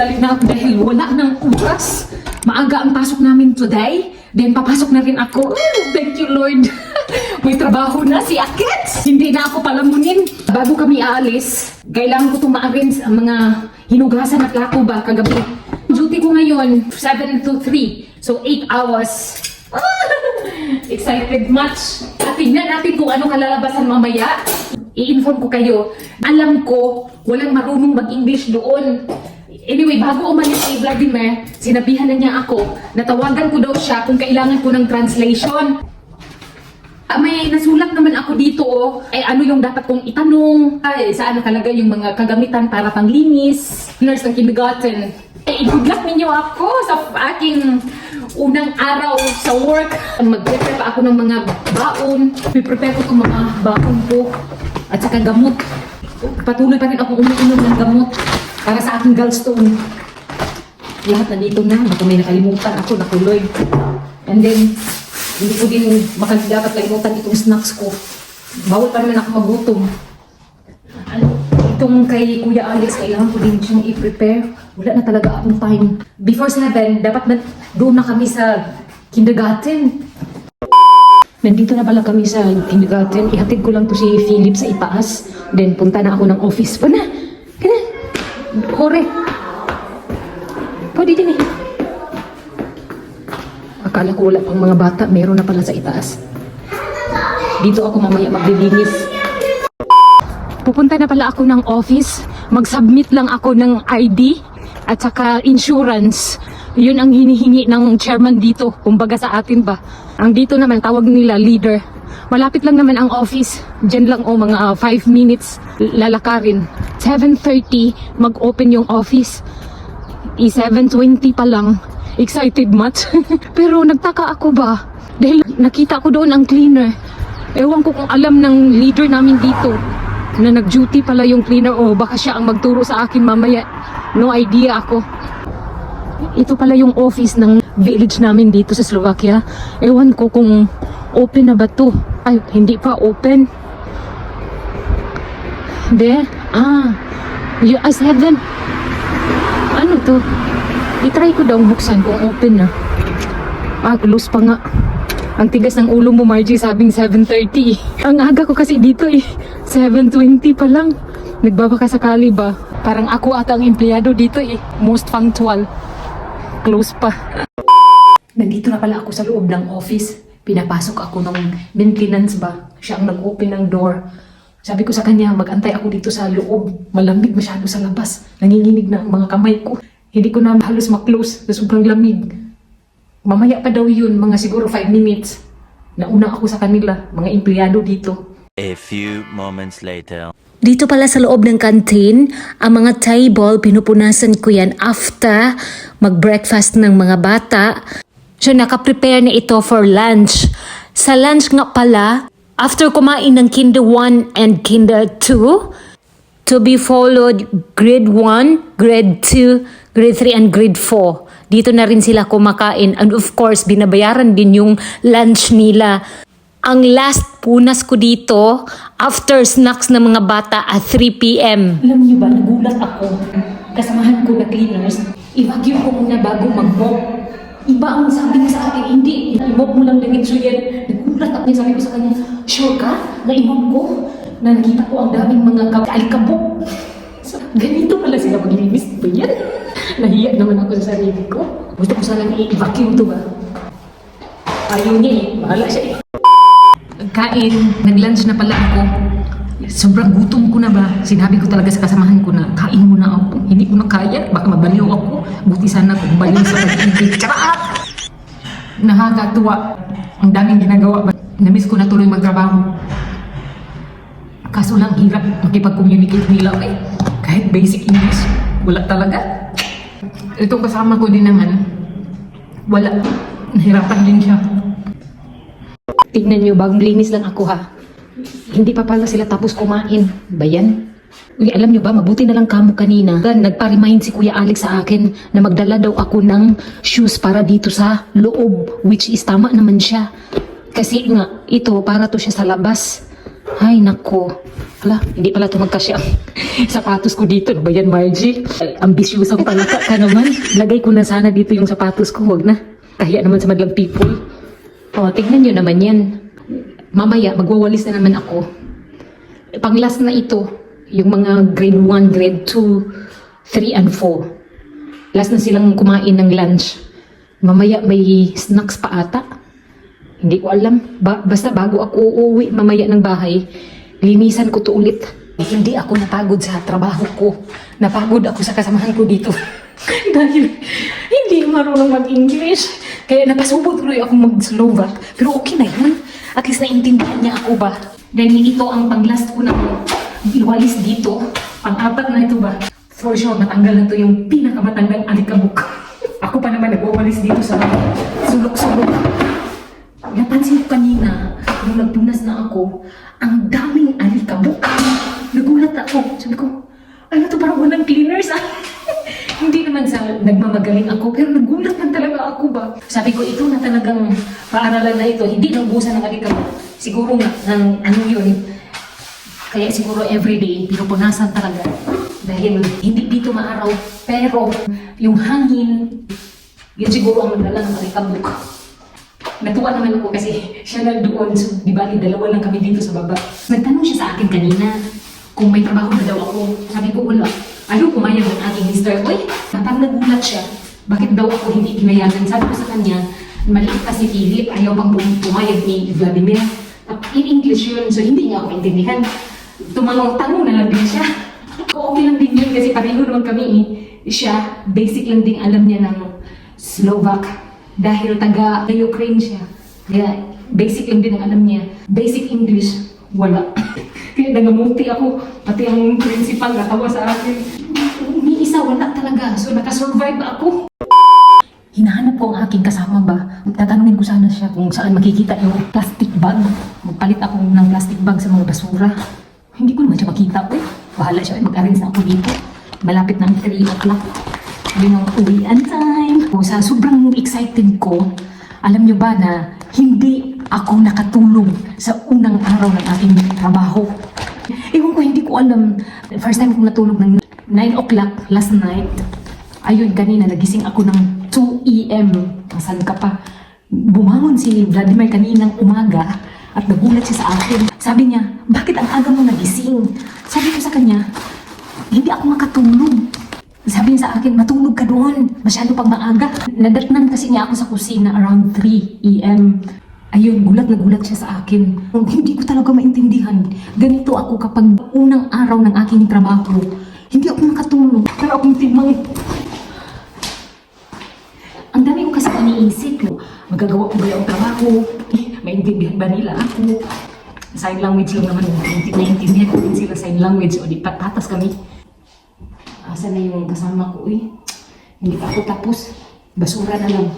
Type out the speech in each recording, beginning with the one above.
nagmadali na ako dahil wala ng oras. Maaga ang pasok namin today. Then papasok na rin ako. Thank you, Lord. May trabaho na si Akit. Hindi na ako palamunin. Bago kami aalis, kailangan ko tumaarin ang mga hinugasan at plato ba kagabi. Duty ko ngayon, 7 to 3. So 8 hours. Excited much. At tignan natin kung ano kalalabasan mamaya. I-inform ko kayo. Alam ko, walang marunong mag-English doon. Anyway, bago umalis kay Vladimir, sinabihan na niya ako, natawagan ko daw siya kung kailangan ko ng translation. May nasulat naman ako dito, ay ano yung dapat kong itanong, ay saan nakalagay yung mga kagamitan para panglinis, nurse ng kindergarten. Good luck ninyo ako sa aking unang araw sa work. Mag-prepare pa ako ng mga baon. Prepare ko itong mga baon ko at saka gamot. Patuloy pa rin akong umiinom ng gamot para sa aking gallstone. Lahat nandito na. Baka may nakalimutan ako, nakuloy. And then, hindi ko din dapat kalimutan itong snacks ko. Bawal pa naman ako magutom. Itong kay Kuya Alex, kailangan ko din siyang i-prepare. Wala na talaga akong time. Before 7, dapat doon na kami sa kindergarten. Nandito na pala kami sa kindergarten. Ihatid ko lang to si Philip sa itaas. Then punta na ako ng office. Pana! Kana! Hore! Pwede din eh. Akala ko wala pang mga bata. Meron na pala sa itaas. Dito ako mamaya maglilinis. Pupunta na pala ako ng office. Mag-submit lang ako ng ID at saka insurance. Yun ang hinihingi ng chairman dito. Kumbaga sa atin ba. Ang dito naman tawag nila leader. Malapit lang naman ang office. Diyan lang mga 5 minutes lalakarin. 7:30 mag-open yung office. 7:20 pa lang. Excited much. Pero nagtaka ako ba? Dahil nakita ko doon ang cleaner. Ewan ko kung alam ng leader namin dito na nag-duty pala yung cleaner o baka siya ang magturo sa akin mamaya. No idea ako. Ito pala yung office ng village namin dito sa Slovakia. Ewan ko kung open na ba to. Ay, hindi pa open. There? You 7. Ano to? I-try ko daw buksan kung open na. Close pa nga. Ang tigas ng ulo mo, Margie, sabing 7:30. Ang aga ko kasi dito 7:20 pa lang. Nagbabaka sakali ba? Parang ako ata ang empleyado dito Most punctual. Close pa. Nandito na pala ako sa loob ng office. Pinapasok ako ng maintenance ba? Siya ang nag-open ng door. Sabi ko sa kanya, mag-antay ako dito sa loob. Malamig masyado sa labas. Nanginginig na ang mga kamay ko. Hindi ko na halos ma-close sa sobrang lamig. Mamaya pa daw yun, mga siguro 5 minutes. Nauna ako sa kanila, mga empleyado dito. A few moments later. Dito pala sa loob ng canteen, ang mga table, pinupunasan ko yan after mag-breakfast ng mga bata. So nakaprepare na ito for lunch. Sa lunch nga pala, after kumain ng Kinder 1 and Kinder 2, to be followed grade 1, grade 2, grade 3, and grade 4. Dito na rin sila kumakain. And of course, binabayaran din yung lunch nila. Ang last punas ko dito, after snacks ng mga bata at 3 p.m. Alam niyo ba, nagulat ako. Kasamahan ko na cleaners, i-vacuum ko muna bago mag-mop. Iba ang sabi niya sa akin, hindi, i-mop mo lang diretso yan. Nagulat ako niya, sabi ko sa kanya, sure ka na i-mop ko? Na nakita ko ang daming mga alikabok. So, ganito pala sila maglinis ba yan? Nahiya naman ako sa sarili ko. Gusto ko sanang i-vacuum to ba? Ayaw niya bahala siya Kain, nag-lunch na pala ako. Sobrang gutom ko na ba? Sinabi ko talaga sa kasamahan ko na kain muna ako. Hindi ko na kaya, baka mabaliw ako. Buti sana kung baliw sa pag-ibig. Charot! Nakakatuwa. Ang daming ginagawa. Namiss ko na tuloy magtrabaho. Kaso lang hirap makipag-communicate nila. Kahit basic English, wala talaga. Itong kasama ko din naman, wala. Nahirapan din siya. Tignan nyo, bagong linis lang ako ha. Hindi pa pala sila tapos kumain. Bayan? Uy, alam nyo ba, mabuti na lang kamo kanina. Nagpa-remind si Kuya Alex sa akin na magdala daw ako ng shoes para dito sa loob. Which is tama naman siya. Kasi nga, ito para to siya sa labas. Ay, nako. Ala, hindi pala ito magkasya. Sapatos ko dito. Ano ba yan, Margie? Ambisyusang palaka ka naman. Lagay ko na sana dito yung sapatos ko. Huwag na. Kahiya naman sa madlang people. O, tignan nyo naman yan. Mamaya, magwawalis na naman ako. Pang-last na ito. Yung mga grade 1, grade 2, 3, and 4. Last na silang kumain ng lunch. Mamaya may snacks pa ata. Hindi ko alam. Basta bago ako uuwi mamaya ng bahay, linisan ko to ulit. Hindi ako napagod sa trabaho ko. Napagod ako sa kasamahan ko dito. Dahil hindi marunong mag-English. Kaya napasubo tuloy ako mag-Slovak. Pero okay na yun. At least naintindihan niya ako ba. Dahil ito ang pang-last ko ng iwalis dito. Pang-apat na ito ba. For sure, matanggal na to yung pinakamatandang alikabok. Ako pa naman nag-walis dito sa sulok-sulok. Napansin ko kanina, nung nagpunas na ako, ang daming alikabok. Nagulat ako. Sabi ko, ano to, parang walang cleaners ah. Hindi naman sa nagmamagaling ako, pero nagulat lang talaga ako ba. Sabi ko, ito na talagang paaralan na ito. Hindi naubusan ng alikabok. Siguro nga, ng ano yun. Kaya siguro everyday, pinupunasan talaga. Dahil hindi dito maaraw. Pero yung hangin, yun siguro ang nagdala ng alikabok. Natuwa naman ako kasi siya na doon. So, di ba, dalawa lang kami dito sa baba. Nagtanong siya sa akin kanina kung may trabaho na daw ako. Sabi ko, wala. Ayaw pumayag ng aking mister. Uy, kapag nagulat siya, bakit daw ako hindi pinayagan? Sabi ko sa kanya, maliit pa si Philip, ayaw pang pumayag ni Vladimir. In English yun, so hindi niya ako maintindihan. Tanong na lang din siya. Okay lang din yun kasi pareho naman kami eh. Siya, basic lang din alam niya ng Slovak. Dahil taga-Ukraine siya. Kaya basic lang din ang alam niya. Basic English, wala. Kaya nangamuti ako. Pati ang principal natawa sa akin. May isa, wala talaga. So nakasurvive ako. Hinahanap ko ang aking kasama ba. Tatanungin ko sana siya kung saan makikita yung plastic bag. Magpalit ako ng plastic bag sa mga basura. Hindi ko naman siya makita. Bahala siya. Mag-arrange na ako dito. Malapit ng 3 o'clock. Yun ang uwian time. O, sa sobrang excited ko, alam nyo ba na hindi ako nakatulog sa unang araw ng aking trabaho. Ewan ko, hindi ko alam. First time kong natulog ng 9 o'clock last night. Ayun, kanina nagising ako ng 2 AM. Saan ka pa? Bumangon si Vladimir kaninang umaga at nagulat siya sa akin. Sabi niya, bakit ang aga mo nagising? Sabi ko sa kanya, hindi ako makatulog. Sabi niya sa akin, matulog ka doon. Masyado pang maaga. Nadatnan kasi niya ako sa kusina around 3 AM. Ayun, gulat na gulat siya sa akin. Hindi ko talaga maintindihan. Ganito ako kapag unang araw ng aking trabaho. Hindi ako makatulog. Pero akong timang. Ang dami ko kasi iniisip. Magagawa ko ba yung trabaho? Maintindihan ba nila ako? Sign language lang naman. Naintindihan ko din sila sign language. O di patas kami. Asa na yung kasama ko Hindi pa ako tapos. Basura na lang.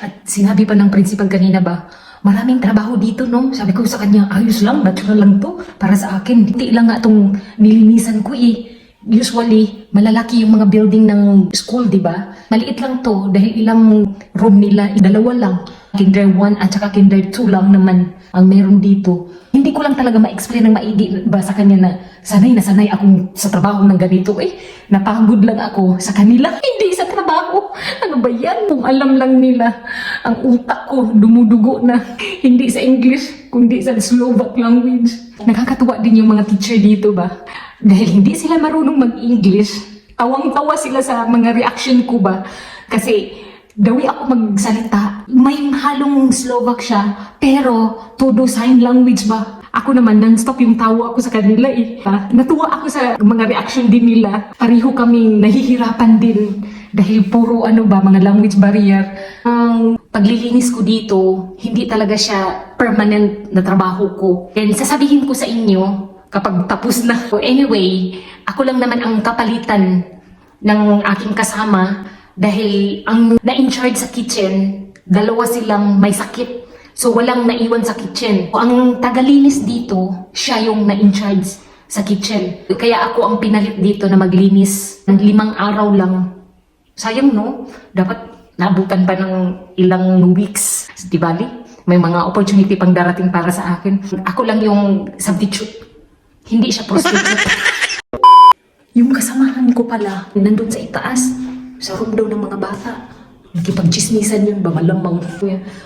At sinabi pa ng principal kanina ba, maraming trabaho dito, no? Sabi ko sa kanya, ayos lang, natural lang to. Para sa akin, hindi lang nga itong nilinisan ko Usually, malalaki yung mga building ng school, di ba? Maliit lang to dahil ilang room nila, 2 lang. Kinder 1 at saka Kinder 2 lang naman ang meron dito. Hindi ko lang talaga ma-explain ng maigi ba sa kanya na sanay akong sa trabaho ng ganito Napagod lang ako sa kanila, hindi sa trabaho. Ano ba yan? Kung alam lang nila, ang utak ko dumudugo na hindi sa English, kundi sa Slovak language. Nakakatuwa din yung mga teacher dito ba? Dahil hindi sila marunong mag-English, tawang-tawa sila sa mga reaction ko ba? Kasi dawi ako magsalita, may halong Slovak siya, pero todo sign language ba? Ako naman, non-stop yung tawa ako sa kanila Natuwa ako sa mga reaction din nila. Pareho kaming nahihirapan din dahil puro mga language barrier. Ang paglilinis ko dito, hindi talaga siya permanent na trabaho ko. And sasabihin ko sa inyo, kapag tapos na. Anyway, ako lang naman ang kapalitan ng aking kasama dahil ang na-in-charge sa kitchen, 2 silang may sakit. So walang naiwan sa kitchen. Ang tagalinis dito, siya yung na-in-charge sa kitchen. Kaya ako ang pinalit dito na maglinis ng 5 araw lang. Sayang no? Dapat nabutan pa ng ilang weeks. Di bali? May mga opportunity pang darating para sa akin. Ako lang yung substitute. Hindi siya prostitute. Yung kasamahan ko pala, nandun sa itaas, sa room daw ng mga bata. Nakipag-chismisan yun ba, malamang.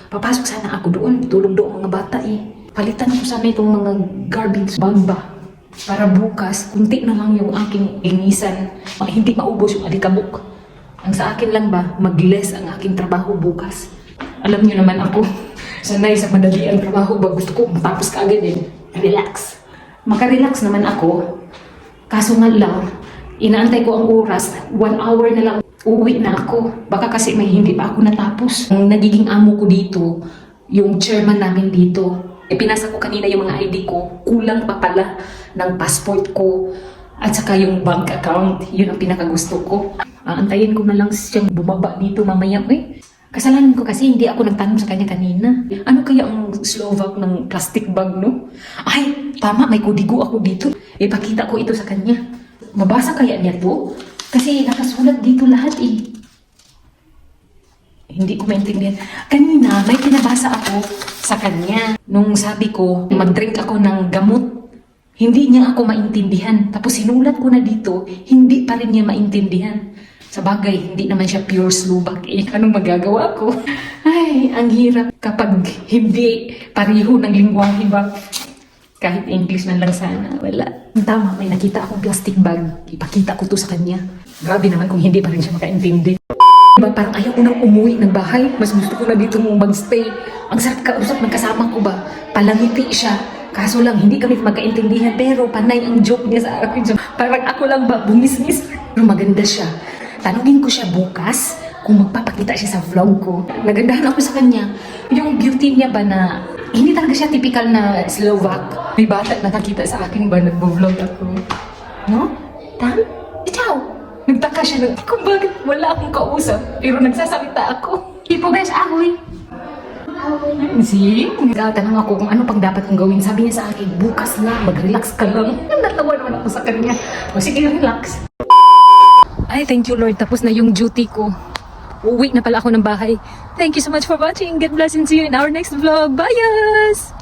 Papasok sana ako doon, tulong doon mga bata eh. Palitan ko sana itong mga garbage bag ba. Para bukas, kunti na lang yung aking linisan. Hindi maubos yung alikabok. Ang sa akin lang ba, mag-less ang aking trabaho bukas. Alam niyo naman ako, sanay sa madali ang trabaho ba, gusto ko matapos ka agad eh. Relax. Makarelax naman ako. Kaso nga lang, inaantay ko ang oras, 1 hour na lang, uuwi na ako. Baka kasi may hindi pa ako natapos. Ang nagiging amo ko dito, yung chairman namin dito, pinasa ko kanina yung mga ID ko, kulang pa pala ng passport ko, at saka yung bank account, yun ang pinakagusto ko. Aantayin ko na lang siyang bumaba dito mamaya. Kasalanan ko kasi hindi ako nagtanong sa kanya kanina. Ano kaya ang Slovak ng plastic bag, no? Ay, tama, may kodigo ako dito. Ipakita ko ito sa kanya. Mabasa kaya niya to? Kasi nakasulat dito lahat eh. Hindi ko maintindihan. Kanina, may pinabasa ako sa kanya. Nung sabi ko, mag-drink ako ng gamot. Hindi niya ako maintindihan. Tapos sinulat ko na dito, hindi pa rin niya maintindihan. Sa bagay, hindi naman siya pure Slovak eh. Anong magagawa ko? Ay, ang hirap kapag hindi pareho ng lingwahe ba? Kahit English man lang sana, wala. Tama, may nakita akong plastic bag. Ipakita ko to sa kanya. Grabe naman kung hindi pa rin siya makaintindi. Diba, parang ayaw ko nang umuwi ng bahay. Mas gusto ko na dito mag-stay. Ang sarap kausap ng kasama ko ba? Palangiti siya. Kaso lang, hindi kami magkaintindihan. Pero panay ang joke niya sa akin. Parang ako lang ba, bungisnis. Pero maganda siya. Tanungin ko siya bukas kung magpapakita siya sa vlog ko. Nagandahan ako sa kanya. Yung beauty niya ba na hindi talaga siya typical na Slovak. May bata nakakita sa akin ba nagbo-vlog ako. No? Tam? Ikaw? Nagtaka siya kung bakit wala akong kausap pero nagsasalita ako. Ipo guys, ahoy! See? Nagtatanong ako kung ano pang dapat kong gawin. Sabi niya sa akin, bukas lang, mag-relax ka lang. Natawa naman ako sa kanya. O sige, relax. Ay, thank you Lord. Tapos na yung duty ko. Uwi na pala ako ng bahay. Thank you so much for watching. God bless and see you in our next vlog. Bye, guys!